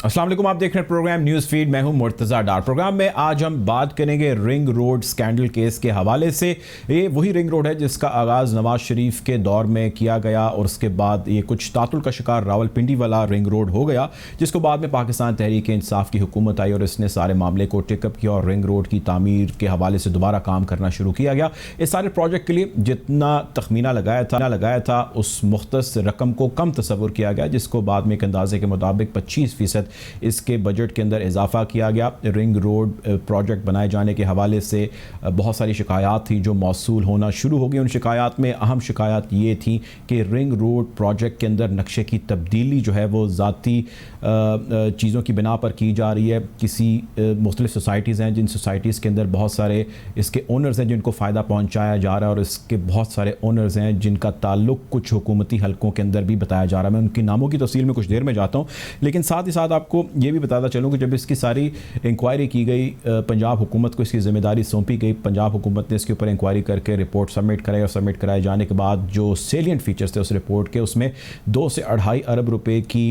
अस्सलाम वालेकुम, आप देख रहे हैं प्रोग्राम न्यूज़ फीड। मैं हूं मुर्तज़ा डार। प्रोग्राम में आज हम बात करेंगे रिंग रोड स्कैंडल केस के हवाले से। ये वही रिंग रोड है जिसका आगाज़ नवाज शरीफ के दौर में किया गया और उसके बाद ये कुछ तातुल का शिकार रावलपिंडी वाला रिंग रोड हो गया, जिसको बाद में पाकिस्तान तहरीक इंसाफ की हुकूमत आई और इसने सारे मामले को टेकअप किया और रिंग रोड की तामीर के हवाले से दोबारा काम करना शुरू किया गया। इस सारे प्रोजेक्ट के लिए जितना तखमीना लगाया था उस मुख्तस रकम को कम तस्वुर किया गया, जिसको बाद में एक अंदाजे के मुताबिक 25% इसके बजट के अंदर इजाफा किया गया। रिंग रोड प्रोजेक्ट बनाए जाने के हवाले से बहुत सारी शिकायत थी जो मौसूल होना शुरू हो गई। उन शिकायत में अहम शिकायत ये थी कि रिंग रोड प्रोजेक्ट के अंदर नक्शे की तब्दीली जो है वो ज़ाती चीज़ों की बिना पर की जा रही है। किसी मुख्तलिफ सोसाइटीज़ हैं जिन सोसाइटीज़ के अंदर बहुत सारे इसके ओनर्स हैं जिनको फ़ायदा पहुँचाया जा रहा है और इसके बहुत सारे ओनर्स हैं जिनका ताल्लुक कुछ हुकूमती हलकों के अंदर भी बताया जा रहा है। मैं उनकी नामों की तफसील में कुछ देर में जाता हूँ, लेकिन साथ ही साथ आपको ये भी बताता चलूँ कि जब इसकी सारी इंक्वायरी की गई, पंजाब हुकूमत को इसकी ज़िम्मेदारी सौंपी गई, पंजाब हुकूमत ने इसके ऊपर इंक्वायरी करके रिपोर्ट सबमिट कराई और सबमिट कराए जाने के बाद जो सेलियंट फीचर्स थे उस रिपोर्ट के, उसमें 2 से 2.5 अरब रुपए की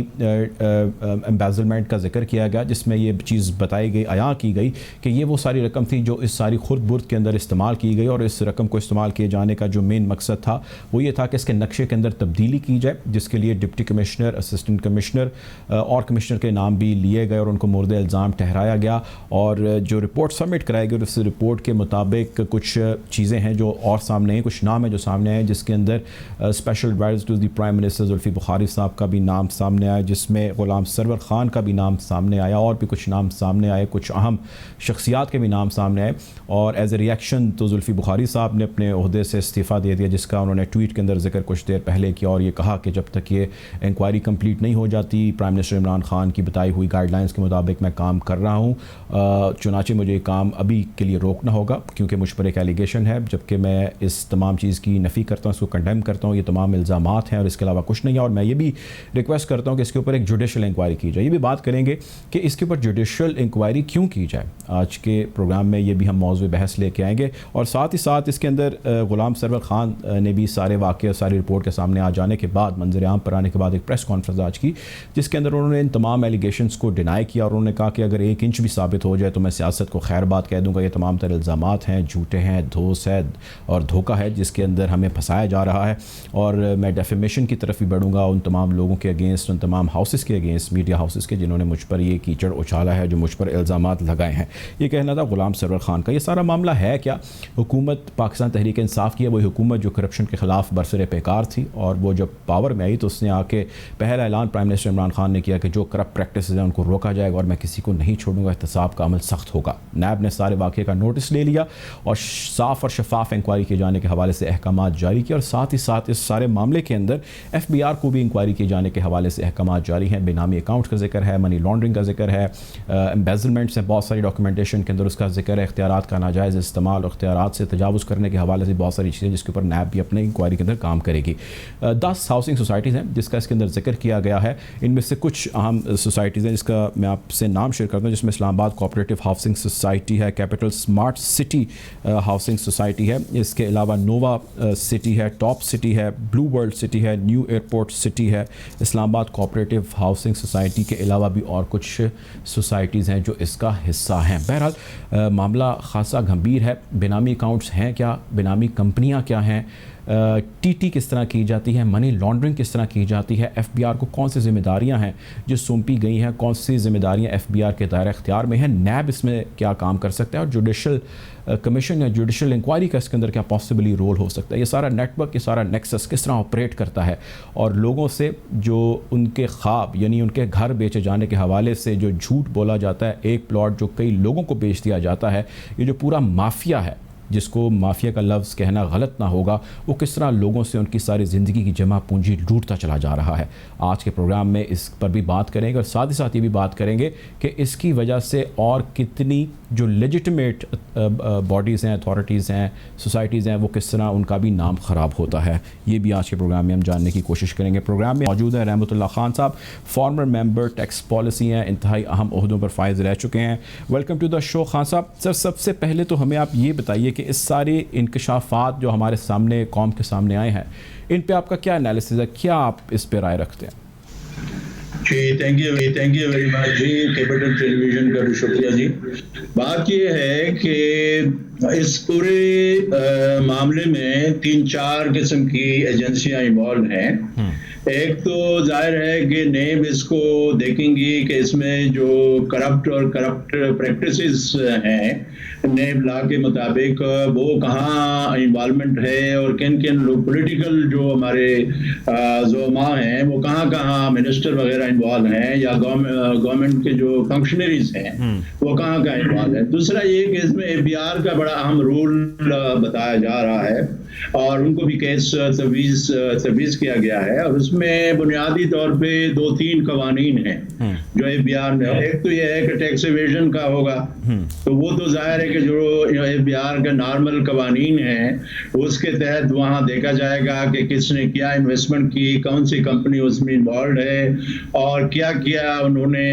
एम्बेज़लमेंट का जिक्र किया गया, जिसमें ये चीज़ बताई गई, आया की गई कि ये वो सारी रकम थी जो इस सारी खुर्द बुर्द के अंदर इस्तेमाल की गई और इस रकम को इस्तेमाल किए जाने का जो मेन मकसद था वो ये था कि इसके नक्शे के अंदर तब्दीली की जाए, जिसके लिए डिप्टी कमिश्नर, असिस्टेंट कमिश्नर और कमिश्नर के नाम भी लिए गए और उनको मुर्द इल्ज़ाम ठहराया गया। और जो रिपोर्ट सबमिट कराई गई उस रिपोर्ट के मुताबिक कुछ चीज़ें हैं जो और सामने हैं, कुछ नाम है जो सामने आए, जिसके अंदर special adviser to the prime minister Zulfi Bukhari साहब का भी नाम सामने आया, जिसमें ग़ुलाम सरवर ख़ान का भी नाम सामने आया और भी कुछ नाम सामने आए, कुछ अहम शख्सियात के भी नाम सामने आए। और एज ए रिएक्शन तो जुल्फ़ी बुखारी साहब ने अपने ओहदे से इस्तीफ़ा दे दिया, जिसका उन्होंने ट्वीट के अंदर जिक्र कुछ देर पहले किया और ये कहा कि जब तक ये इंक्वायरी कंप्लीट नहीं हो जाती, प्राइम मिनिस्टर इमरान खान की बताई हुई गाइडलाइंस के मुताबिक मैं काम कर रहा हूँ, चुनाचे मुझे काम अभी के लिए रोकना होगा क्योंकि मुझ पर एक एलिगेशन है, जबकि मैं इस तमाम चीज़ की नफ़ी करता हूँ, इसको कंडेम करता हूँ, ये तमाम इल्ज़ामात हैं और इसके अलावा कुछ नहीं है। और मैं ये भी रिक्वेस्ट करता हूँ कि इसके ऊपर एक जुडिशल इंक्वायरी की जाए। ये भी बात करेंगे कि इसके ऊपर जुडिशल इंक्वायरी क्यों की जाए। आज के प्रोग्राम में ये भी हम मौजूद बहस लेके आएंगे और साथ ही साथ इसके अंदर ग़ुलाम सरवर ख़ान ने भी सारे वाक़े, सारी रिपोर्ट के सामने आ जाने के बाद, मंजर आम पर आने के बाद एक प्रेस कॉन्फ्रेंस आज की, जिसके अंदर उन्होंने इन तमाम एलिगेशंस को डिनाई किया और उन्होंने कहा कि अगर 1 इंच भी साबित हो जाए तो मैं सियासत को खैर बात कह दूंगा। ये तमाम तरह इल्ज़ामात हैं, झूठे हैं, धोस है और धोखा है जिसके अंदर हमें फंसाया जा रहा है और मैं डेफेमेशन की तरफ भी बढ़ूंगा उन तमाम लोगों के अगेंस्ट, उन तमाम हाउसेस के अगेंस्ट, मीडिया हाउसेस के, जिन्होंने मुझ पर ये कीचड़ उछाला है, जो मुझ पर इल्ज़ामात लगाए हैं। ये कहना था ग़ुलाम सरवर ख़ान का। ये सारा मामला है क्या? हुकूमत पाकिस्तान तहरीक इंसाफ की है, वही हुकूमत जो करप्शन के ख़िलाफ़ बरसरे पेकार थी और वो जब पावर में आई तो उसने आके पहला ऐलान प्राइम मिनिस्टर इमरान खान ने किया कि जो करप्ट प्रैक्टिस हैं उनको रोका जाएगा और मैं किसी को नहीं छोड़ूंगा, एहतसाब का अमल सख्त होगा। नैब ने सारे वाक़े का नोटिस ले लिया और साफ़ और शफाफ इंक्वायरी किए जाने के हवाले से अहकाम जारी किए और साथ ही साथ इस सारे मामले के अंदर FBR को भी इंक्वायरी किए जाने के हवाले से अहकाम जारी हैं। बेनामी अकाउंट का जिक्र है, मनी लॉन्ड्रिंग का जिक्र है, एम्बेज़लमेंट से बहुत सारी डॉक्यूमेंटेशन के अंदर उसका जिक्र है, इख्तियारात का नाजायज़ इस्तेमाल और इख्तियारात से तजावुज़ करने के हवाले से बहुत सारी चीज़ें जिसके ऊपर नैब भी अपने इंक्वायरी के अंदर काम करेगी। 10 हाउसिंग सोसाइटीज़ हैं जिसका इसके अंदर जिक्र किया गया है। इनमें से कुछ अहम सोसाइटीज़ हैं जिसका मैं आपसे नाम शेयर करता हूँ, जिसमें इस्लामाबाद कोऑपरेटिव हाउसिंग सोसाइटी है, capital smart city housing society है, इसके अलावा नोवा सिटी है, टॉप सिटी है, ब्लू वर्ल्ड सिटी है, न्यू एयरपोर्ट सिटी है। इस्लामाबाद कोऑपरेटिव हाउसिंग सोसाइटी के अलावा भी और कुछ सोसाइटीज़ हैं जो इसका हिस्सा हैं। बहरहाल मामला खासा गंभीर है। बेनामी अकाउंट्स हैं क्या, बेनामी कंपनियाँ क्या हैं, TT किस तरह की जाती है, मनी लॉन्ड्रिंग किस तरह की जाती है, FBR को कौन सी जिम्मेदारियां हैं जो सौंपी गई हैं, कौन सी जिम्मेदारियां FBR के दायरे इख्तियार में हैं, नैब इसमें क्या काम कर सकता है और जुडिशल कमीशन या जुडिशल इंक्वायरी का इसके अंदर क्या पॉसिबली रोल हो सकता है। ये सारा नेटवर्क, ये सारा नेक्सस किस तरह ऑपरेट करता है और लोगों से जो उनके ख्वाब यानी उनके घर बेचे जाने के हवाले से जो झूठ बोला जाता है, एक प्लॉट जो कई लोगों को बेच दिया जाता है, ये जो पूरा माफिया है, जिसको माफिया का लफ्ज़ कहना गलत ना होगा, वो किस तरह लोगों से उनकी सारी ज़िंदगी की जमा पूंजी लूटता चला जा रहा है। आज के प्रोग्राम में इस पर भी बात करेंगे और साथ ही साथ ये भी बात करेंगे कि इसकी वजह से और कितनी जो लेजिटिमेट बॉडीज़ हैं, अथॉरिटीज़ हैं, सोसाइटीज़ हैं, वो किस तरह उनका भी नाम ख़राब होता है। ये भी आज के प्रोग्राम में हम जानने की कोशिश करेंगे। प्रोग्राम में मौजूद है रहमतुल्लाह खान साहब, फॉर्मर मेंबर टैक्स पॉलिसी हैं, इंतहाई अहम ओहदों पर फाइज रह चुके हैं। Welcome to the show Khan साहब। सर, सबसे पहले तो हमें आप ये बताइए कि इस सारे इंकशाफात जो हमारे सामने, कौम के सामने आए हैं, इन पे आपका क्या एनालिसिस है, क्या आप इस पे राय रखते हैं? जी, थैंक यू वेरी मच जी। कैपिटल टेलीविजन का भी शुक्रिया जी। बात ये है कि इस पूरे मामले में 3-4 किस्म की एजेंसियां इन्वॉल्व हैं। एक तो जाहिर है कि नेब इसको देखेंगी कि इसमें जो करप्ट प्रैक्टिसेस हैं नेब लॉ के मुताबिक वो कहाँ इन्वॉल्वमेंट है और किन किन लोग पॉलिटिकल जो हमारे जोमा हैं वो कहाँ कहाँ मिनिस्टर वगैरह इन्वॉल्व हैं या गवर्नमेंट के जो फंक्शनरीज हैं वो कहाँ कहाँ इन्वॉल्व है। दूसरा ये कि इसमें एफबीआर का बड़ा अहम रोल बताया जा रहा है और उनको भी केस तजवीज़ किया गया है और उसमें बुनियादी तौर पे 2-3 कवानीन हैं जो एफबीआर में। एक तो यह है कि टैक्स एवेजन का होगा, तो वो तो जाहिर है कि जो एफबीआर के नॉर्मल कवानीन हैं उसके तहत वहाँ देखा जाएगा कि किसने क्या इन्वेस्टमेंट की, कौन सी कंपनी उसमें इन्वॉल्व है और क्या किया उन्होंने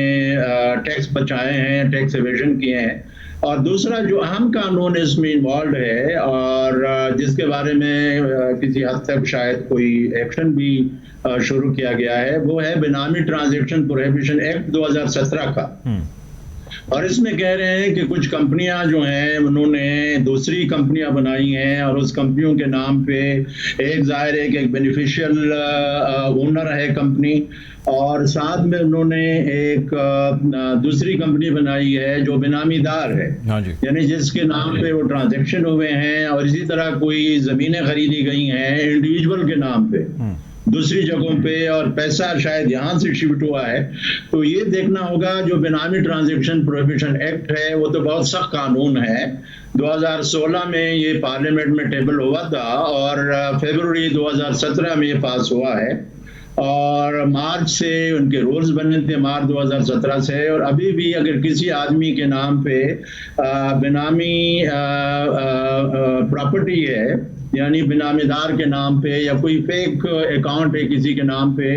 टैक्स बचाए हैं, टैक्स एवेजन किए हैं। और दूसरा जो अहम कानून इसमें इन्वॉल्व है और जिसके बारे में किसी हद तक शायद कोई एक्शन भी शुरू किया गया है वो है बेनामी ट्रांजैक्शन प्रोहिबिशन एक्ट 2017 का। और इसमें कह रहे हैं कि कुछ कंपनियां जो हैं उन्होंने दूसरी कंपनियां बनाई हैं और उस कंपनियों के नाम पे एक जाहिर है कि एक बेनिफिशियल ओनर है कंपनी और साथ में उन्होंने एक दूसरी कंपनी बनाई है जो बेनामीदार है, यानी जिसके नाम पे वो ट्रांजैक्शन हुए हैं और इसी तरह कोई जमीनें खरीदी गई हैं इंडिविजुअल के नाम पे दूसरी जगहों पे और पैसा शायद यहाँ से शिफ्ट हुआ है। तो ये देखना होगा जो बेनामी ट्रांजैक्शन प्रोहिबिशन एक्ट है वो तो बहुत सख्त कानून है। 2016 में ये पार्लियामेंट में टेबल हुआ था और फरवरी 2017 में ये पास हुआ है और मार्च से उनके रूल्स बने थे, मार्च 2017 से। और अभी भी अगर किसी आदमी के नाम पे बेनामी प्रॉपर्टी है यानी बेनामीदार के नाम पे या कोई फेक अकाउंट है किसी के नाम पे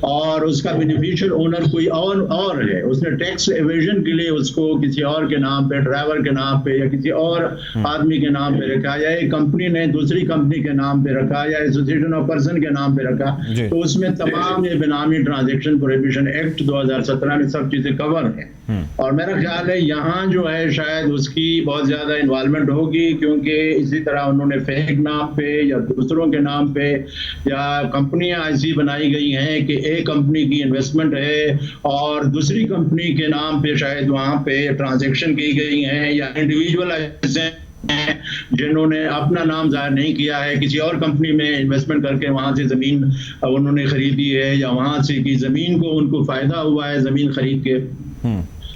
और उसका बेनिफिशियल ओनर कोई और है, उसने टैक्स एवेजन के लिए उसको किसी और के नाम पे, ड्राइवर के नाम पे या किसी और आदमी के नाम पे रखा या एक कंपनी ने दूसरी कंपनी के नाम पे रखा या एसोसिएशन ऑफ पर्सन के नाम पे रखा, तो उसमें तमाम ये बेनामी ट्रांजैक्शन प्रोहिबिशन एक्ट 2017 में सब चीजें कवर है। और मेरा ख्याल है यहाँ जो है शायद उसकी बहुत ज्यादा इन्वॉल्वमेंट होगी क्योंकि इसी तरह उन्होंने फेक नाम पे या दूसरों के नाम पे या कंपनियां ऐसी बनाई गई हैं कि एक कंपनी की इन्वेस्टमेंट है और दूसरी कंपनी के नाम पे शायद वहां पे ट्रांजैक्शन की गई हैं या इंडिविजुअल ऐसे जिन्होंने अपना नाम जाहिर नहीं किया है, किसी और कंपनी में इन्वेस्टमेंट करके वहां से जमीन उन्होंने खरीदी है या वहां से की जमीन को उनको फायदा हुआ है जमीन खरीद के।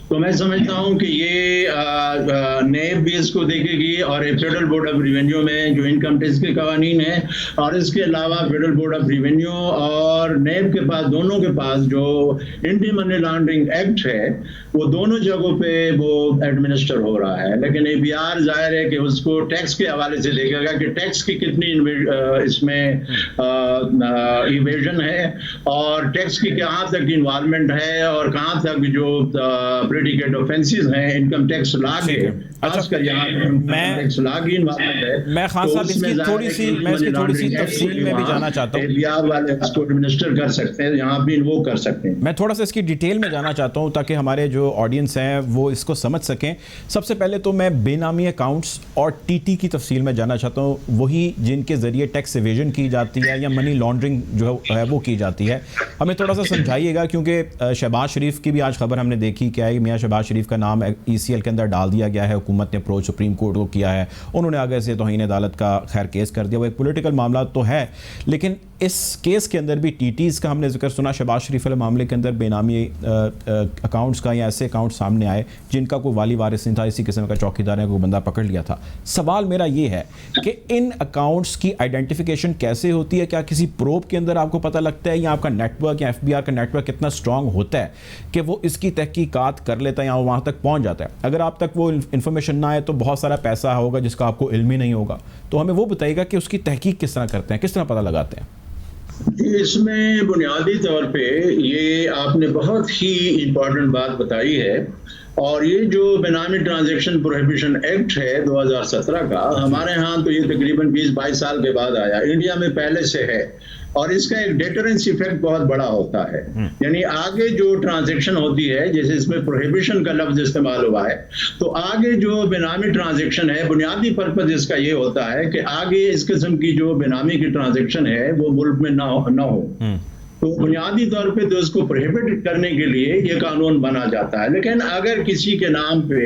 तो मैं समझता हूं कि ये नेब भी इसको देखेगी और फेडरल बोर्ड ऑफ रेवेन्यू में जो इनकम टैक्स के कवानीन है और इसके अलावा फेडरल बोर्ड ऑफ रेवेन्यू और नेब के पास दोनों के पास जो एंटी मनी लॉन्ड्रिंग एक्ट है वो दोनों जगहों पे वो एडमिनिस्टर हो रहा है। लेकिन एफबीआर जाहिर है कि उसको टैक्स के हवाले से देखेगा कि टैक्स की कितनी इसमें इवेजन है और टैक्स की कहाँ तक इन्वॉल्वमेंट है और कहाँ तक जो प्रेडिकेट ऑफेंसेस हैं इनकम टैक्स लॉ के, खासकर यहाँ टैक्स लॉ की इन्वॉल्वमेंट है। मैं खान साहब इसकी थोड़ी सी तफसील में भी जाना चाहता हूँ। एफबीआर वाले इसको एडमिनिस्टर कर सकते हैं, यहाँ भी वो कर सकते हैं। मैं थोड़ा सा इसकी डिटेल में जाना चाहता हूँ ताकि हमारे जो ऑडियंस हैं वो इसको समझ सकें। सबसे पहले तो मैं बेनामी अकाउंट्स और टीटी की तफसील में जाना चाहता हूँ, वही जिनके ज़रिए टैक्स एवेजन की जाती है या मनी लॉन्ड्रिंग जो है वो की जाती है। हमें थोड़ा सा समझाइएगा क्योंकि शहबाज शरीफ की भी आज खबर हमने देखी क्या है, मियाँ शहबाज शरीफ का नाम ECL के अंदर डाल दिया गया है। हुकूमत ने अप्रोच सुप्रीम कोर्ट को किया है, उन्होंने आगे से तौहीन अदालत का खैर केस कर दिया। वो एक पॉलिटिकल मामला तो है लेकिन इस केस के अंदर भी टीटीज़ का हमने जिक्र सुना। शहबाज शरीफ वाले मामले के अंदर बेनामी अकाउंट्स का या ऐसे अकाउंट सामने आए जिनका कोई वाली वारिस नहीं था, इसी किस्म का चौकीदार ने कोई बंदा पकड़ लिया था। सवाल मेरा ये है कि इन अकाउंट्स की आइडेंटिफिकेशन कैसे होती है? क्या किसी प्रोब के अंदर आपको पता लगता है या आपका नेटवर्क या FBR का नेटवर्क कितना स्ट्रांग होता है कि वो इसकी तहकीकात कर लेता है या वहाँ तक पहुँच जाता है? अगर आप तक वो इन्फॉर्मेशन ना आए तो बहुत सारा पैसा होगा जिसका आपको इल्म ही नहीं होगा। तो हमें वो बताइएगा कि उसकी तहकीक किस तरह करते हैं, किस तरह पता लगाते हैं? इसमें बुनियादी तौर पे ये आपने बहुत ही इम्पोर्टेंट बात बताई है और ये जो बेनामी ट्रांजैक्शन प्रोहिबिशन एक्ट है 2017 का, हमारे यहाँ तो ये तकरीबन 20-22 साल के बाद आया। इंडिया में पहले से है और इसका एक डेटरेंस इफेक्ट बहुत बड़ा होता है। यानी आगे जो ट्रांजैक्शन होती है, जैसे इसमें प्रोहिबिशन का लफ्ज इस्तेमाल हुआ है, तो आगे जो बेनामी ट्रांजैक्शन है, बुनियादी पर्पज इसका ये होता है कि आगे इस किस्म की जो बेनामी की ट्रांजैक्शन है वो मुल्क में ना हो। तो बुनियादी तौर पे तो इसको प्रोहिबिट करने के लिए ये कानून बना जाता है। लेकिन अगर किसी के नाम पे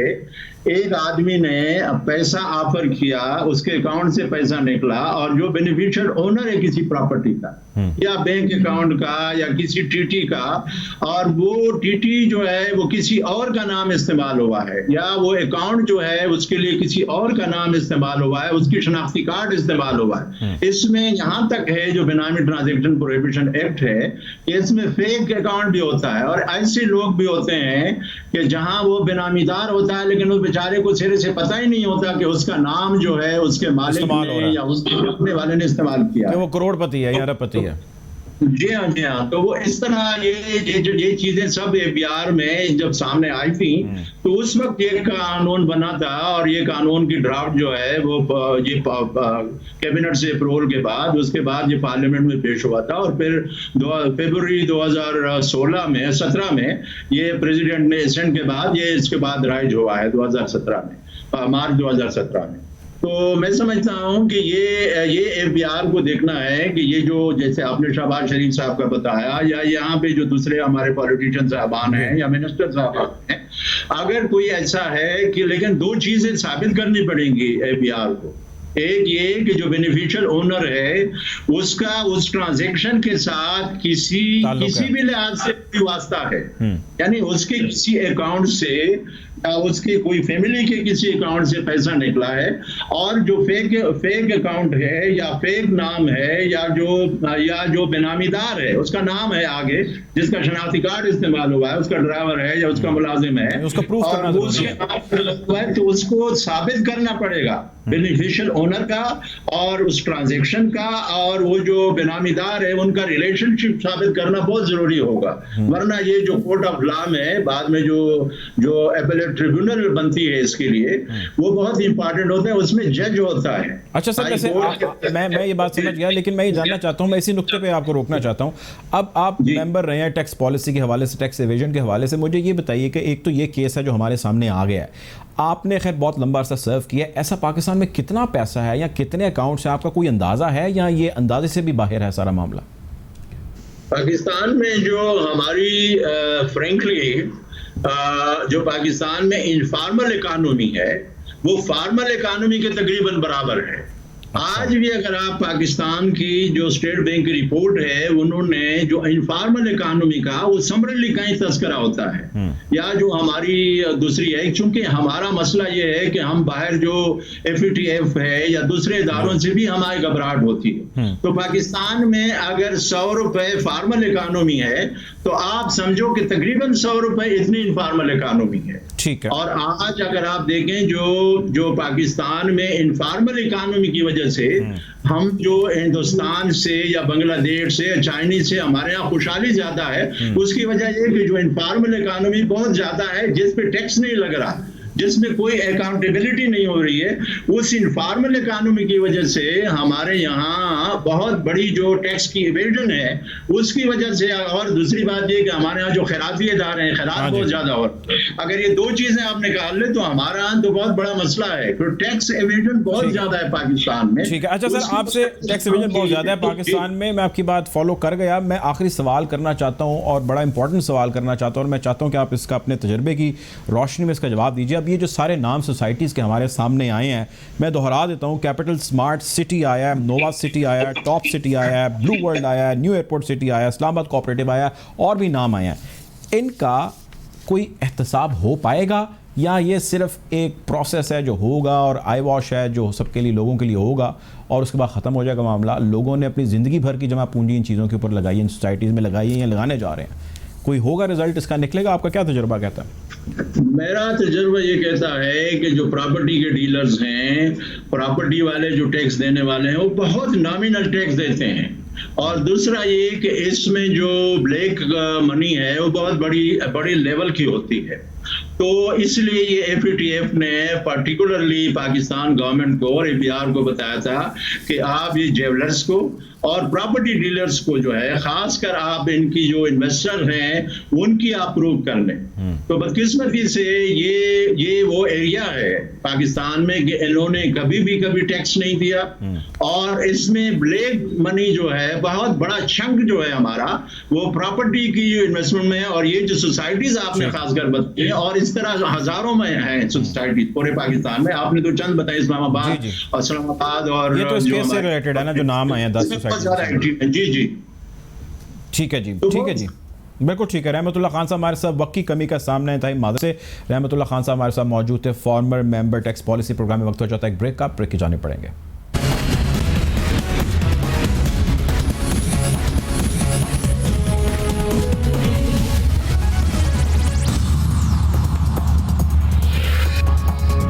एक आदमी ने पैसा ऑफर किया, उसके अकाउंट से पैसा निकला, और जो बेनिफिशियल ओनर है किसी प्रॉपर्टी का या बैंक अकाउंट का या किसी टीटी का, और वो टीटी जो है वो किसी और का नाम इस्तेमाल हुआ है, या वो अकाउंट जो है उसके लिए किसी और का नाम इस्तेमाल हुआ है, उसकी शनाख्ती कार्ड इस्तेमाल हुआ है, इसमें यहां तक है जो बेनामी ट्रांजैक्शन प्रोहिबिशन एक्ट है, इसमें फेक अकाउंट भी होता है। और ऐसे लोग भी होते हैं कि जहां वो बेनामीदार होता है लेकिन उस बेचारे को सिरे से पता ही नहीं होता कि उसका नाम जो है उसके मालिक ने या उसके रखने वाले ने इस्तेमाल किया, वो करोड़पति है या अरबपति है। जी हाँ। तो वो इस तरह ये चीजें सब एफबीआर में जब सामने आई थी, तो उस वक्त ये कानून बना था, और ये कानून की ड्राफ्ट जो है वो ये कैबिनेट से अप्रूवल के बाद, उसके बाद ये पार्लियामेंट में पेश हुआ था, और फिर फरवरी 2017 में ये प्रेसिडेंट ने असेंट के बाद ये इसके बाद राइज हुआ है 2017 में, मार्च 2017 में। तो मैं समझता हूं कि ये एफबीआर को देखना है कि ये जो, जैसे आपने शहबाज शरीफ साहब का बताया, या यहाँ पे जो दूसरे हमारे पॉलिटिशियन साहबान हैं या मिनिस्टर साहब हैं, अगर कोई ऐसा है कि, लेकिन दो चीजें साबित करनी पड़ेंगी एफबीआर को। एक ये कि जो बेनिफिशियल ओनर है उसका उस ट्रांजैक्शन के साथ किसी भी लिहाज से कोई वास्ता है, यानी उसके किसी अकाउंट से या उसके कोई फैमिली के किसी अकाउंट से पैसा निकला है, और जो फेक अकाउंट है या फेक नाम है या जो बेनामीदार है उसका नाम है आगे, जिसका शनाख्ती कार्ड इस्तेमाल हुआ है, उसका ड्राइवर है या उसका मुलाजिम है, उसका प्रूफ करना जरूरी है, तो उसको साबित करना पड़ेगा बेनिफिशियल ओनर का और उस ट्रांजैक्शन का, और वो जो बेनामीदार है उनका रिलेशनशिप साबित करना बहुत जरूरी होगा। वरना ये जो कोर्ट ऑफ लॉ में बाद में जो एपेलेट ट्रिब्यूनल बनती है इसके लिए, वो बहुत इंपॉर्टेंट होता है, उसमें जज होता है। अच्छा सर, वैसे मैं ये बात समझ गया, लेकिन मैं ये जानना चाहता हूँ, मैं इसी नुक्ते पे आपको रोकना चाहता हूँ। अब आप मेंबर रहे हैं टैक्स पॉलिसी के हवाले से, टैक्स एवेजन के हवाले से, मुझे ये बताइए कि एक तो ये केस है जो हमारे सामने आ गया है, आपने खैर बहुत लंबा अरसा सर्व किया है, ऐसा पाकिस्तान में कितना पैसा है या कितने अकाउंट्स हैं, आपका कोई अंदाजा है, या ये अंदाजे से भी बाहर है सारा मामला? पाकिस्तान में जो हमारी फ्रेंकली जो पाकिस्तान में इनफॉर्मल इकोनॉमी है, वो फॉर्मल इकोनॉमी के तकरीबन बराबर है। आज भी अगर आप पाकिस्तान की जो स्टेट बैंक की रिपोर्ट है, उन्होंने जो इनफॉर्मल इकोनॉमी का वो समरली कहीं तस्करा होता है, या जो हमारी दूसरी है, क्योंकि हमारा मसला ये है कि हम बाहर जो FATF है या दूसरे इदारों से भी हमारी घबराहट होती है। तो पाकिस्तान में अगर 100 रुपए फॉर्मल इकोनॉमी है, तो आप समझो कि तकरीबन 100 रुपए इतनी इनफॉर्मल इकोनॉमी है। ठीक है। और आज अगर आप देखें जो पाकिस्तान में इनफॉर्मल इकोनॉमी की वजह से हम जो हिंदुस्तान से या बांग्लादेश से या चाइनीज से हमारे यहाँ खुशहाली ज्यादा है, उसकी वजह ये कि जो इनफॉर्मल इकोनॉमी बहुत ज्यादा है, जिस पे टैक्स नहीं लग रहा, जिसमें कोई अकाउंटेबिलिटी नहीं हो रही है, उस इनफॉर्मल इकोनॉमी की वजह से हमारे यहाँ बहुत बड़ी जो टैक्स की इवेजन है उसकी वजह से। और दूसरी बात ये कि हमारे यहाँ जो खैराती इदारे हैं, खैरात बहुत ज्यादा हो, अगर ये दो चीजें आप निकाल ले तो हमारा यहाँ तो बहुत बड़ा मसला है, तो टैक्स इवेजन बहुत ज्यादा है पाकिस्तान में। ठीक है। अच्छा सर, आपसे टैक्स इवेजन बहुत ज्यादा है पाकिस्तान में, मैं आपकी बात फॉलो कर गया। मैं आखिरी सवाल करना चाहता हूँ और बड़ा इंपॉर्टेंट सवाल करना चाहता हूँ, और मैं चाहता हूँ कि आप इसका अपने तजर्बे की रोशनी में इसका जवाब दीजिए। अब ये जो सारे नाम सोसाइटीज़ के हमारे सामने आए हैं, मैं दोहरा देता हूँ, कैपिटल स्मार्ट सिटी आया है, नोवा सिटी आया है, टॉप सिटी आया है, ब्लू वर्ल्ड आया है, न्यू एयरपोर्ट सिटी आया है, इस्लामाबाद कोऑपरेटिव आया है, और भी नाम आए हैं। इनका कोई एहतसाब हो पाएगा या ये सिर्फ एक प्रोसेस है जो होगा और आई वॉश है जो सबके लिए, लोगों के लिए होगा और उसके बाद ख़त्म हो जाएगा मामला? लोगों ने अपनी ज़िंदगी भर की जमा पूंजी इन चीज़ों के ऊपर लगाई है, इन सोसाइटीज़ में लगाई है या लगाने जा रहे हैं, कोई होगा रिजल्ट इसका निकलेगा? आपका क्या तजुर्बा कहता है? मेरा तजुर्बा ये कहता है कि जो प्रॉपर्टी के डीलर्स हैं, प्रॉपर्टी वाले जो टैक्स देने वाले हैं, वो बहुत नॉमिनल टैक्स देते हैं। और दूसरा ये कि इसमें जो ब्लैक मनी है वो बहुत बड़ी लेवल की होती है। तो इसलिए ये एफएटीएफ ने पर्टिकुलरली पाकिस्तान गवर्नमेंट को और एपीआर को बताया था कि आप ये ज्वेलर्स को और प्रॉपर्टी डीलर्स को जो है, खासकर आप इनकी जो इन्वेस्टर हैं उनकी आप प्रूव कर लें। तो बदकिस्मती से ये वो एरिया है पाकिस्तान में कि इन्होंने कभी टैक्स नहीं दिया, और इसमें ब्लैक मनी जो है बहुत बड़ा चंक जो है हमारा वो प्रॉपर्टी की जो इन्वेस्टमेंट में है। और ये जो सोसाइटीज आपने खासकर बताई, और इस तरह हजारों में है सोसाइटी पूरे पाकिस्तान में, आपने तो चंद बताई, इस्लामाबाद और इस्लामाबाद, और ये तो इस केस से रिलेटेड है ना, जो नाम आए हैं 10 सोसाइटी। जी ठीक है जी, ठीक है जी, बिल्कुल ठीक है। रहमतुल्लाह खान साहब हमारे साथ वक्त की कमी का सामना था मादर से। रहमतुल्लाह खान साहब हमारे साथ मौजूद थे, former member tax policy program में। वक्त हो जाता है एक ब्रेक का, ब्रेक की जाने पड़ेंगे।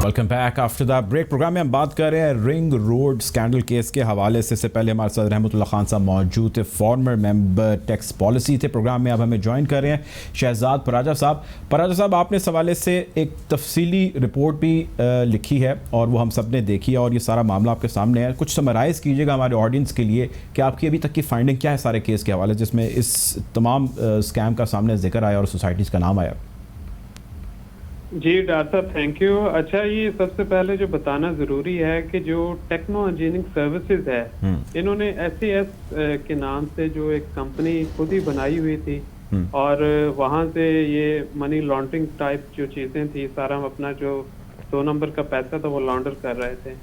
Welcome back after the break. Program में हम बात कर रहे हैं रिंग रोड स्कैंडल केस के हवाले से। पहले हमारे साथ रहमतुल्लाह खान साहब मौजूद थे, फॉर्मर मेंबर टैक्स पॉलिसी थे प्रोग्राम में। अब हमें ज्वाइन कर रहे हैं शहजाद पराजा साहब। पराजा साहब, आपने इस हवाले से एक तफसीली रिपोर्ट भी लिखी है और वो हम सब ने देखी है, और ये सारा मामला आपके सामने है। कुछ समराइज़ कीजिएगा हमारे ऑडियंस के लिए कि आपकी अभी तक की फाइंडिंग क्या है सारे केस के हवाले, जिसमें इस तमाम स्कैम का सामने जिक्र आया और सोसाइटीज़ का नाम आया। जी डॉक्टर साहब, थैंक यू। अच्छा, ये सबसे पहले जो बताना ज़रूरी है कि जो टेक्नो इंजीनियरिंग सर्विसेज है, इन्होंने SES के नाम से जो एक कंपनी खुद ही बनाई हुई थी, और वहाँ से ये मनी लॉन्ड्रिंग टाइप जो चीज़ें थी, सारा अपना जो 2 नंबर का पैसा था वो लॉन्डर कर रहे थे।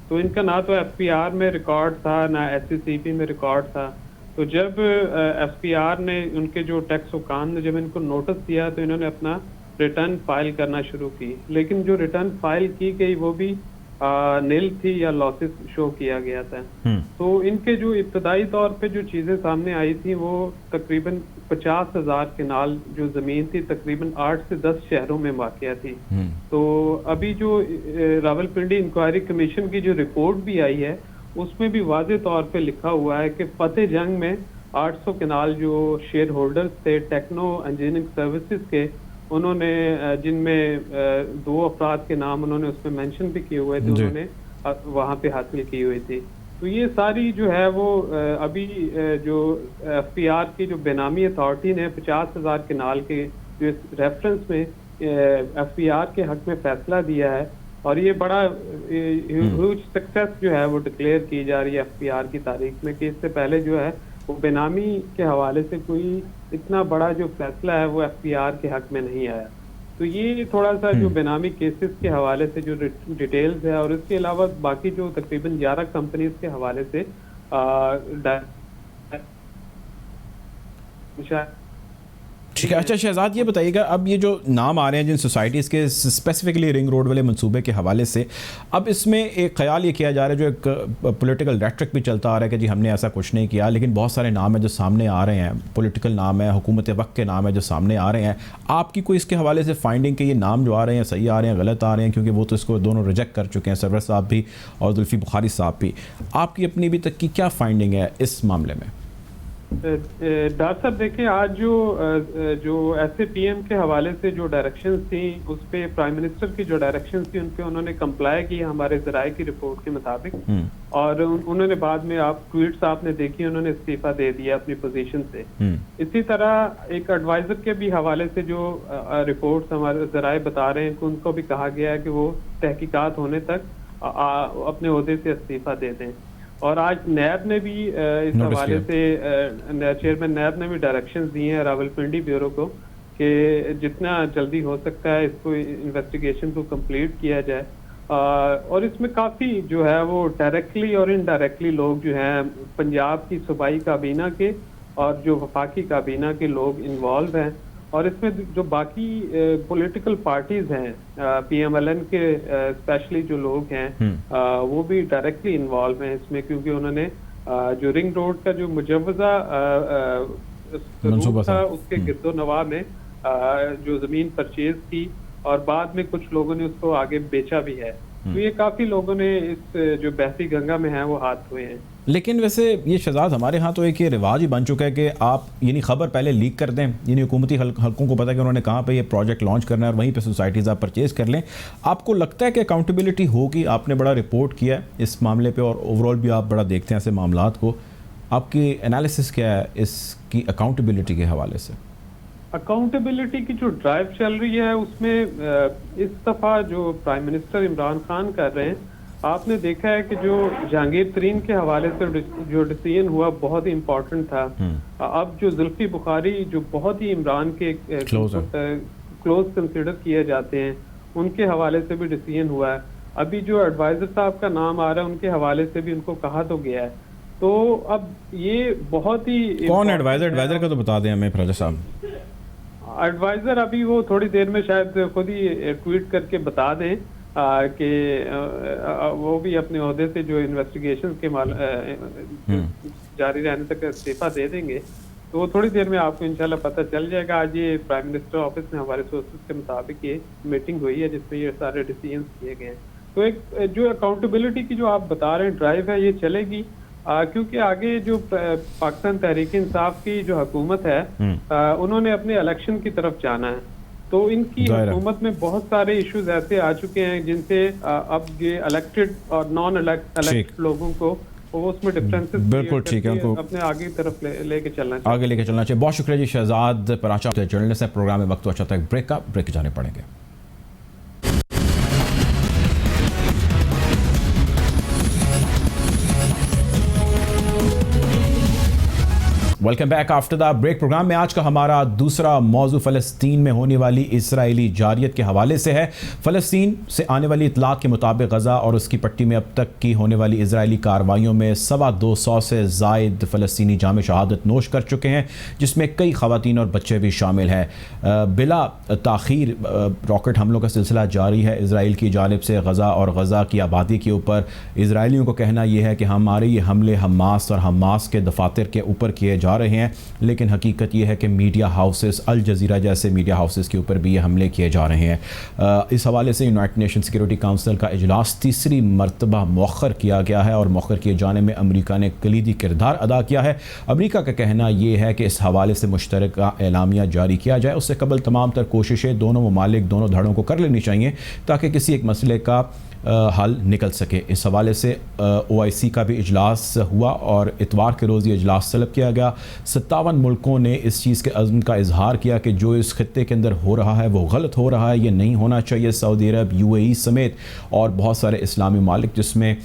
तो इनका ना तो FPR में रिकॉर्ड था, ना SCCP में रिकॉर्ड था। तो जब FPR ने, उनके जो टैक्स हुकाम ने जब इनको नोटिस दिया, तो इन्होंने अपना रिटर्न फाइल करना शुरू की। लेकिन जो रिटर्न फाइल की गई वो भी नील थी या लॉसेस शो किया गया था। तो इनके जो इब्तदाई तौर पे जो चीज़ें सामने आई थी, वो तकरीबन 50,000 केनाल जो ज़मीन थी, तकरीबन 8 से 10 शहरों में वाक़या थी। तो अभी जो रावलपिंडी इंक्वायरी कमीशन की जो रिपोर्ट भी आई है, उसमें भी वाज़े तौर पे लिखा हुआ है कि फतेह जंग में 800 केनाल जो शेयर होल्डर्स थे टेक्नो इंजीनियरिंग सर्विसेज के, उन्होंने, जिनमें 2 अफराद के नाम उन्होंने उसमें मेंशन भी किए हुए थे, उन्होंने वहाँ पे हासिल की हुई थी। तो ये सारी जो है वो अभी जो FPR की जो बेनामी अथॉरिटी ने 50,000 केनाल के जो रेफरेंस में FPR के हक में फैसला दिया है, और ये बड़ा ह्यूज सक्सेस जो है वो डिक्लेयर की जा रही है FPR की तारीख में, कि इससे पहले जो है वो बेनामी के हवाले से कोई इतना बड़ा जो फैसला है वो FPR के हक में नहीं आया। तो ये थोड़ा सा जो बेनामी केसेस के हवाले से जो डिटेल्स है, और इसके अलावा बाकी जो तकरीबन 11 कंपनीज के हवाले से ठीक है। अच्छा शहजाद, ये बताइएगा, अब ये जो नाम आ रहे हैं जिन सोसाइटीज़ के स्पेसिफिकली रिंग रोड वाले मंसूबे के हवाले से, अब इसमें एक ख्याल ये किया जा रहा है, जो एक पॉलिटिकल रेट्रिक भी चलता आ रहा है कि जी हमने ऐसा कुछ नहीं किया, लेकिन बहुत सारे नाम हैं जो सामने आ रहे हैं, पॉलिटिकल नाम है, हुकूमत वक्त के नाम है जो सामने आ रहे हैं। आपकी कोई इसके हवाले से फाइंडिंग कि ये नाम जो आ रहे हैं सही आ रहे हैं, गलत आ रहे हैं? क्योंकि वो तो इसको दोनों रिजेक्ट कर चुके हैं, सरवर साहब भी और जुल्फी बुखारी साहब भी। आपकी अपनी अभी तक की क्या फाइंडिंग है इस मामले में? डॉक्टर साहब देखिए, आज जो SAPM के हवाले से जो डायरेक्शंस थी, उस पे प्राइम मिनिस्टर की जो डायरेक्शंस थी, उन पे उन्होंने कंप्लाई किया हमारे ज़राए की रिपोर्ट के मुताबिक, और उन्होंने बाद में, आप ट्वीट्स आपने देखी, उन्होंने इस्तीफा दे दिया अपनी पोजीशन से। इसी तरह एक एडवाइजर के भी हवाले से जो रिपोर्ट्स हमारे ज़राए बता रहे हैं कि उनको भी कहा गया है कि वो तहकीकात होने तक अपने ओहदे से इस्तीफा दे दें। और आज नैब ने भी इस हवाले से, चेयरमैन नैब ने भी डायरेक्शंस दिए हैं रावलपिंडी ब्यूरो को कि जितना जल्दी हो सकता है इसको, इन्वेस्टिगेशन को कंप्लीट किया जाए। और इसमें काफ़ी जो है वो डायरेक्टली और इनडायरेक्टली लोग जो हैं पंजाब की सूबाई काबीना के और जो वफाकी काबीना के लोग इन्वॉल्व हैं, और इसमें जो बाकी पॉलिटिकल पार्टीज हैं, PMLN के स्पेशली जो लोग हैं, वो भी डायरेक्टली इन्वॉल्व हैं इसमें, क्योंकि उन्होंने जो रिंग रोड का जो मुजवजा था, उसके गिरदो नवा में जो जमीन परचेज की, और बाद में कुछ लोगों ने उसको आगे बेचा भी है। तो ये काफी लोगों ने इस जो बहती गंगा में है वो हाथ धोए हैं। लेकिन वैसे ये शहजाद हमारे यहाँ तो एक ये रिवाज ही बन चुका है कि आप यानी खबर पहले लीक कर दें, यानी हुकूमती हल्कों को पता है कि उन्होंने कहाँ पे ये प्रोजेक्ट लॉन्च करना है और वहीं पे सोसाइटीज़ आप परचेज़ कर लें। आपको लगता है कि अकाउंटेबिलिटी होगी? आपने बड़ा रिपोर्ट किया है इस मामले पे और ओवरऑल भी आप बड़ा देखते हैं ऐसे मामलात को, आपकी एनालिसिस क्या है इसकी अकाउंटेबिलिटी के हवाले से? अकाउंटेबिलिटी की जो ड्राइव चल रही है उसमें इस दफा जो प्राइम मिनिस्टर इमरान खान कर रहे हैं, आपने देखा है कि जो जहांगीर तरीन के हवाले से जो डिसीजन हुआ बहुत ही इम्पोर्टेंट था। अब जो जुल्फी बुखारी जो बहुत ही इमरान के क्लोज कंसिडर किए जाते हैं, उनके हवाले से भी डिसीजन हुआ है। अभी जो एडवाइजर साहब का नाम आ रहा है उनके हवाले से भी उनको कहा तो गया है। तो अब ये बहुत ही कौन एडवाइजर का तो बता दें हमें फराजा साहब। एडवाइजर अभी वो थोड़ी देर में शायद खुद ही ट्वीट करके बता दें कि वो भी अपने ओहदे से जो इन्वेस्टिगेशन के जारी रहने तक इस्तीफा दे देंगे, तो वो थोड़ी देर में आपको इंशाल्लाह पता चल जाएगा। आज ये प्राइम मिनिस्टर ऑफिस में हमारे सोर्सेज के मुताबिक ये मीटिंग हुई है जिसमें ये सारे डिसीजन किए गए हैं। तो एक जो अकाउंटेबिलिटी की जो आप बता रहे हैं ड्राइव है, ये चलेगी क्योंकि आगे जो पाकिस्तान तहरीक इंसाफ की जो हुकूमत है उन्होंने अपने इलेक्शन की तरफ जाना है। तो इनकी हुकूमत में बहुत सारे इश्यूज ऐसे आ चुके हैं जिनसे अब ये इलेक्टेड और नॉन इलेक्टेड लोगों को वो उसमें डिफरेंसेस बिल्कुल ठीक है, उनको अपने आगे तरफ लेके चलना चाहिए, आगे लेके चलना चाहिए। बहुत शुक्रिया जी शहजाद पराचा, जर्नलिस्ट है। प्रोग्राम में वक्त तो अच्छा था, एक ब्रेक जाने पड़ेंगे। Welcome back after the break. Program में आज का हमारा दूसरा मौजू फ़लस्तीन में होने वाली इसराइली जारियत के हवाले से है। फ़लस्तीन से आने वाली इतलात के मुताबिक गज़ा और उसकी पट्टी में अब तक की होने वाली इसराइली कार्रवाइयों में 250 से ज़ायद फ़लस्तीनी जामे शहादत नोश कर चुके हैं, जिसमें कई ख़वातीन और बच्चे भी शामिल हैं। बिला ताख़ीर रॉकेट हमलों का सिलसिला जारी है इसराइल की जानिब से गज़ा और गज़ा की आबादी के ऊपर। इसराइलियों को कहना यह है कि हमारे ये हमले हमास और हमास के दफातर के ऊपर किए जा रहे हैं, लेकिन हकीकत यह है कि मीडिया हाउसेस, अल जज़ीरा जैसे मीडिया हाउसेस के ऊपर भी ये हमले किए जा रहे हैं। इस हवाले से यूनाइटेड नेशन सिक्योरिटी काउंसिल का इजलास तीसरी मरतबा मौखर किया गया है और मौखर किए जाने में अमेरिका ने कलीदी किरदार अदा किया है। अमेरिका का कहना यह है कि इस हवाले से मुश्तरका एलामिया जारी किया जाए। उससे कबल तमाम तर कोशिशें दोनों ममालिक, दोनों धड़ों को कर लेनी चाहिए ताकि किसी एक मसले का हल निकल सके। इस हवाले से OIC का भी इजलास हुआ और इतवार के रोज़ ये इजलास तलब किया गया। 57 मुल्कों ने इस चीज़ के अज़्म का इजहार किया कि जो इस खत्ते के अंदर हो रहा है वो गलत हो रहा है, ये नहीं होना चाहिए। सऊदी अरब, UAE समेत और बहुत सारे इस्लामी मालिक जिसमें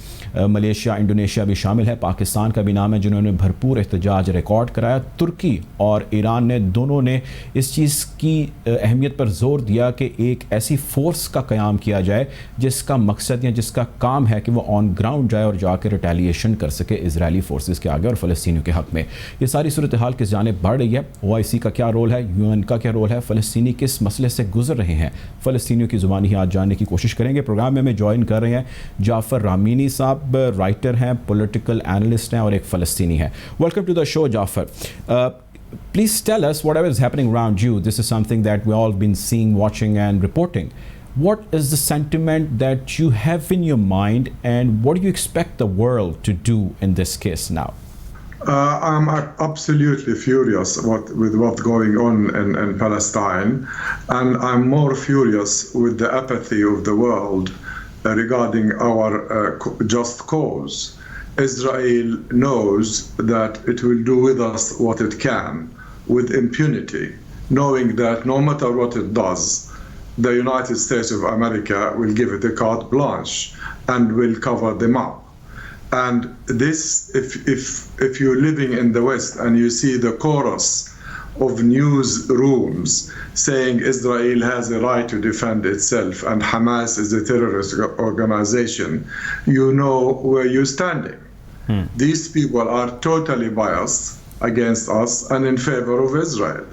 मलेशिया, इंडोनेशिया भी शामिल है, पाकिस्तान का भी नाम है, जिन्होंने भरपूर एहतजाज रिकॉर्ड कराया। तुर्की और ईरान ने दोनों ने इस चीज़ की अहमियत पर जोर दिया कि एक ऐसी फ़ोर्स का क़याम किया जाए जिसका मकसद या जिसका काम है कि वो ऑन ग्राउंड जाए और जाकर रिटेलिएशन कर सके इजरायली फोर्सेस के आगे और फ़लस्तीनियों के हक़ में। ये सारी सूरत हाल किस जानिब बढ़ रही है? OIC का क्या रोल है? UN का क्या रोल है? फ़लस्तीनी किस मसले से गुजर रहे हैं? फ़लस्तीनियों की ज़ुबानी आज जानने की कोशिश करेंगे। प्रोग्राम में हमें ज्वाइन कर रहे हैं जाफ़र रामीनी साहब, राइटर हैं, पॉलिटिकल एनालिस्ट हैं और एक फ़लस्तीनी है। Welcome to the show Jafar. Please tell us whatever is happening around you. This is something that we all been seeing, watching and reporting. What is the sentiment that you have in your mind and what do you expect the world to do in this case now? I'm absolutely furious with what's going on in Palestine, and I'm more furious with the apathy of the world regarding our just cause. Israel knows that it will do with us what it can with impunity, knowing that no matter what it does, the United States of America will give it a carte blanche and will cover them up. And this, if you're living in the West and you see the chorus of newsrooms saying Israel has a right to defend itself and Hamas is a terrorist organization, you know where you're standing. These people are totally biased against us and in favor of Israel.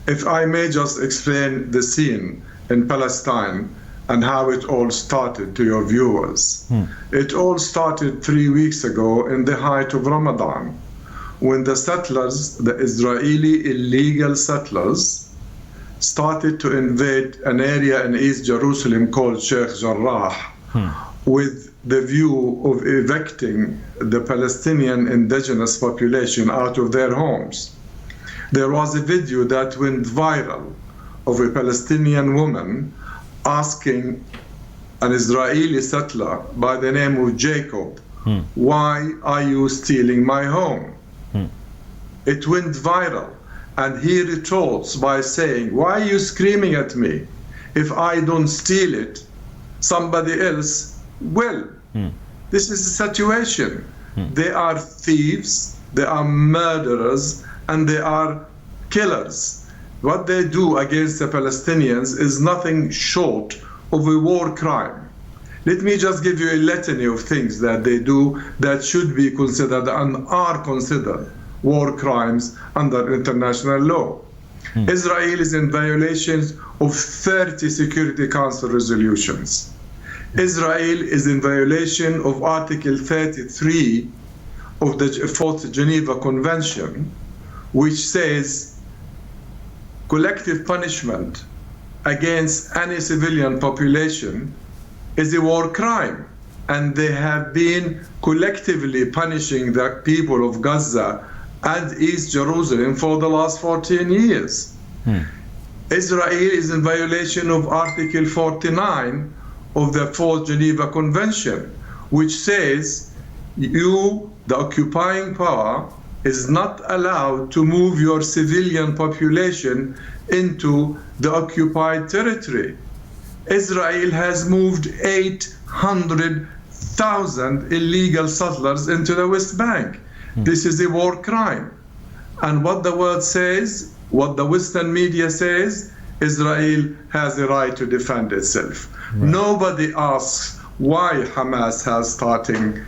If I may just explain the scene in Palestine and how it all started to your viewers. It all started 3 weeks ago in the height of Ramadan, when the settlers, the Israeli illegal settlers, started to invade an area in East Jerusalem called Sheikh Jarrah, with the view of evicting the Palestinian indigenous population out of their homes. There was a video that went viral of a Palestinian woman asking an Israeli settler by the name of Jacob, why are you stealing my home? It went viral, and he retorts by saying, why are you screaming at me? If I don't steal it, somebody else will. This is the situation. They are thieves, they are murderers, and they are killers. What they do against the Palestinians is nothing short of a war crime. Let me just give you a litany of things that they do that should be considered and are considered war crimes under international law. Israel is in violation of 30 Security Council resolutions. Israel is in violation of Article 33 of the Fourth Geneva Convention, which says collective punishment against any civilian population is a war crime. And they have been collectively punishing the people of Gaza and East Jerusalem for the last 14 years. Israel is in violation of Article 49 of the Fourth Geneva Convention, which says you, the occupying power, is not allowed to move your civilian population into the occupied territory. Israel has moved 800,000 illegal settlers into the West Bank. This is a war crime. And what the world says, what the Western media says, Israel has a right to defend itself. Right. Nobody asks why Hamas has starting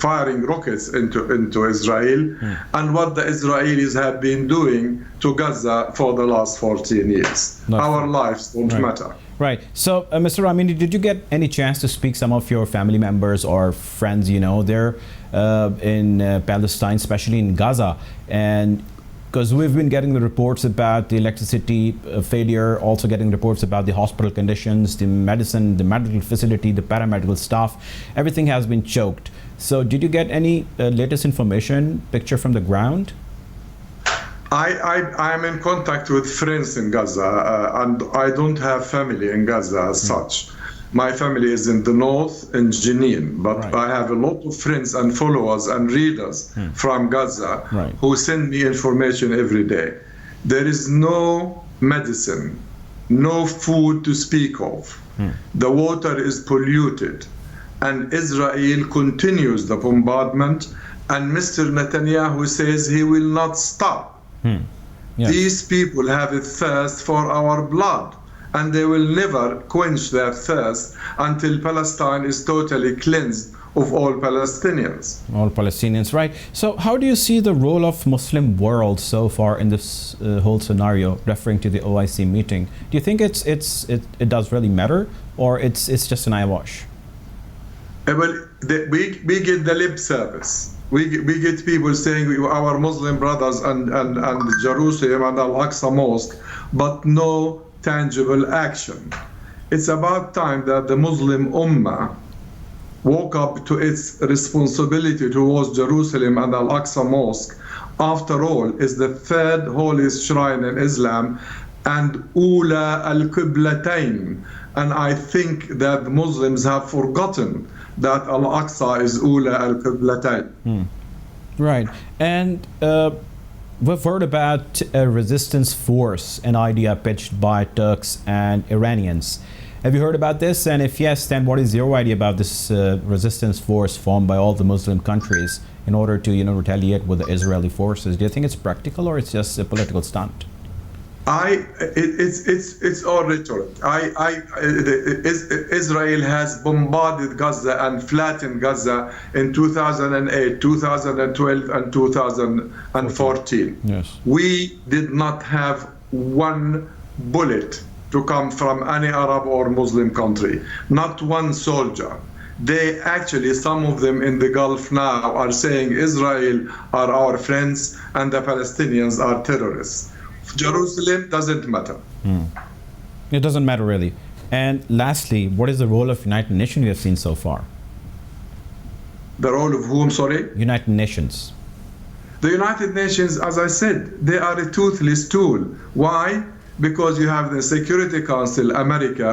firing rockets into Israel, and what the Israelis have been doing to Gaza for the last 14 years. Our lives don't matter. Right. So, Mr. Ramini, did you get any chance to speak some of your family members or friends, there in Palestine, especially in Gaza? And because we've been getting the reports about the electricity failure, also getting reports about the hospital conditions, the medicine, the medical facility, the paramedical staff, everything has been choked. So did you get any latest information, picture from the ground? I'm in contact with friends in Gaza, and I don't have family in Gaza as such. My family is in the north, in Jenin, but I have a lot of friends and followers and readers from Gaza who send me information every day. There is no medicine, no food to speak of. The water is polluted, and Israel continues the bombardment, and Mr. Netanyahu says he will not stop. Yes. These people have a thirst for our blood, and they will never quench their thirst until Palestine is totally cleansed of all Palestinians. All Palestinians, right. So how do you see the role of Muslim world so far in this whole scenario, referring to the OIC meeting? Do you think it does really matter, or it's just an eyewash? Well, we get the lip service. We get people saying our Muslim brothers and Jerusalem and Al-Aqsa Mosque, but no tangible action. It's about time that the Muslim Ummah woke up to its responsibility towards Jerusalem and Al-Aqsa Mosque. After all, it's the third holiest shrine in Islam and Ula al-Qiblatayn. And I think that Muslims have forgotten that Al-Aqsa is Ula al-Qiblatayn. Right. And we've heard about a resistance force, an idea pitched by Turks and Iranians. Have you heard about this? And if yes, then what is your idea about this resistance force formed by all the Muslim countries in order to, retaliate with the Israeli forces? Do you think it's practical, or it's just a political stunt? It's all rhetoric. Israel has bombarded Gaza and flattened Gaza in 2008, 2012, and 2014. Yes. We did not have one bullet to come from any Arab or Muslim country, not one soldier. They actually, some of them in the Gulf now are saying Israel are our friends and the Palestinians are terrorists. Jerusalem doesn't matter. It doesn't matter really. And lastly, what is the role of United Nations we have seen so far? The role of whom, sorry? United Nations. The United Nations, as I said, they are a toothless tool. Why? Because you have the Security Council, America,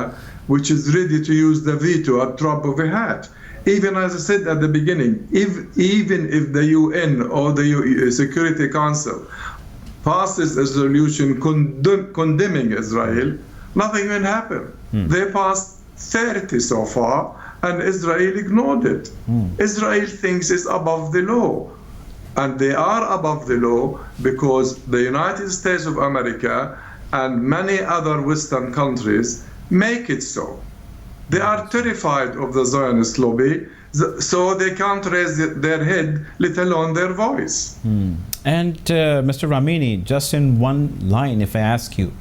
which is ready to use the veto at drop of a hat. Even as I said at the beginning, even if the UN or the Security Council passes a resolution condemning Israel, nothing will happen. They passed 30 so far, and Israel ignored it. Israel thinks it's above the law. And they are above the law because the United States of America and many other Western countries make it so. They are terrified of the Zionist lobby, so they can't raise their head, let alone their voice. And Mr. Ramini, just in one line, if I ask you,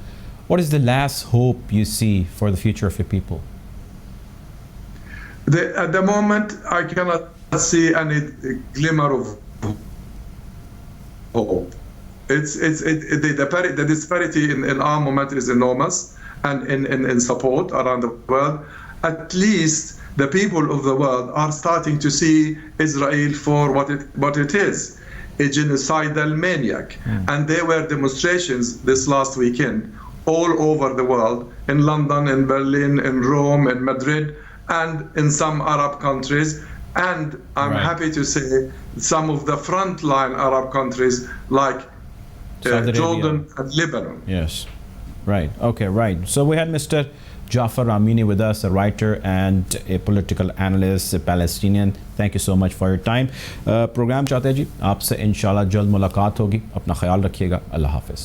what is the last hope you see for the future of your people? At the moment, I cannot see any glimmer of hope. The disparity in armament is enormous, and in support around the world. At least the people of the world are starting to see Israel for what it is, a genocidal maniac. And there were demonstrations this last weekend all over the world, in London, in Berlin, in Rome, in Madrid, and in some Arab countries. And I'm happy to say some of the frontline Arab countries like Jordan and Lebanon. Yes. Right. Okay, right. So we had Mr. Jafar Ramini with us, a writer and a political analyst, a Palestinian. Thank you so much for your time. Program चाहते हैं जी आपसे इंशाल्लाह जल्द मुलाकात होगी. अपना ख्याल रखिएगा. अल्लाह हाफिज़.